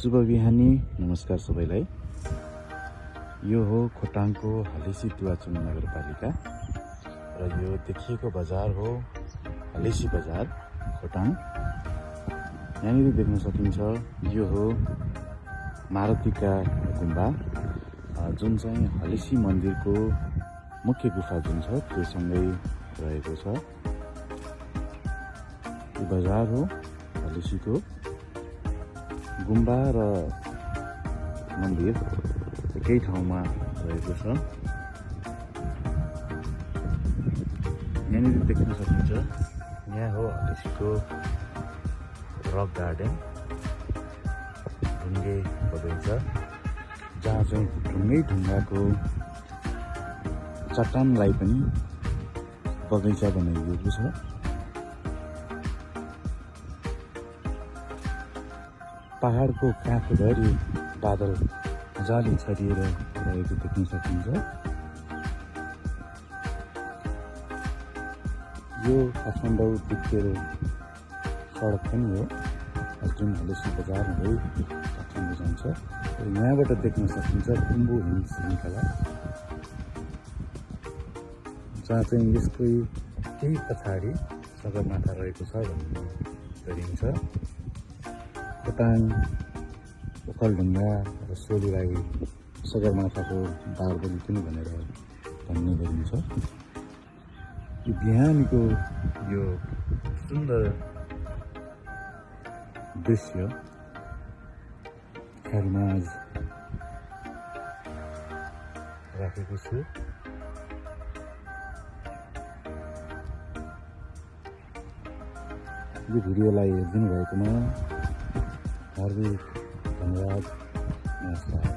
शुभ बिहानी, नमस्कार सबैलाई। यो हो खोटाङको हलेसी तुलाचुङ नगरपालिका र यो देखिएको बजार हो हलेसी बजार खोटाङ। यहाँनिर देख्न सकिन्छ यो हो मारुतिका गुम्बा, जुन चाहिँ हलेसी मन्दिरको मुख्य गुफा जुन छ त्योसँगै रहेको छ। यो बजार हो हलेसीको। गुम्बा र मन्दिर एकै ठाउँमा रहेको छ। यहाँनिर देख्न सकिन्छ यहाँ हो हलेसीको रक गार्डन, ढुङ्गे बगैँचा, जहाँ चाहिँ ढुङ्गाको चट्टानलाई पनि बगैँचा बनाइएको छ। पहाडको काखभरि बादल मजाले छरिएर रहेको देख्न सकिन्छ। यो काठमाडौँ बितेर सडक पनि हो, जुन हलेसी बजार हुँदै काठमाडौँ जान्छ। यहाँबाट देख्न सकिन्छ खुम्बु हिल श्रृङ्खला, जहाँ चाहिँ यसकै केही पछाडि सगरमाथा रहेको छ भन्ने गरिन्छ। खोटाङ, ओखलढुङ्गा र सोलुलाई सगरमाथाको बारबेली पनि भनेर भन्ने गरिन्छ। यो बिहानीको यो सुन्दर दृश्य ख्यालमाझ राखेको छु। यो भिडियोलाई हेरिदिनु भएकोमा हार्दिक धन्यवाद। नमस्कार।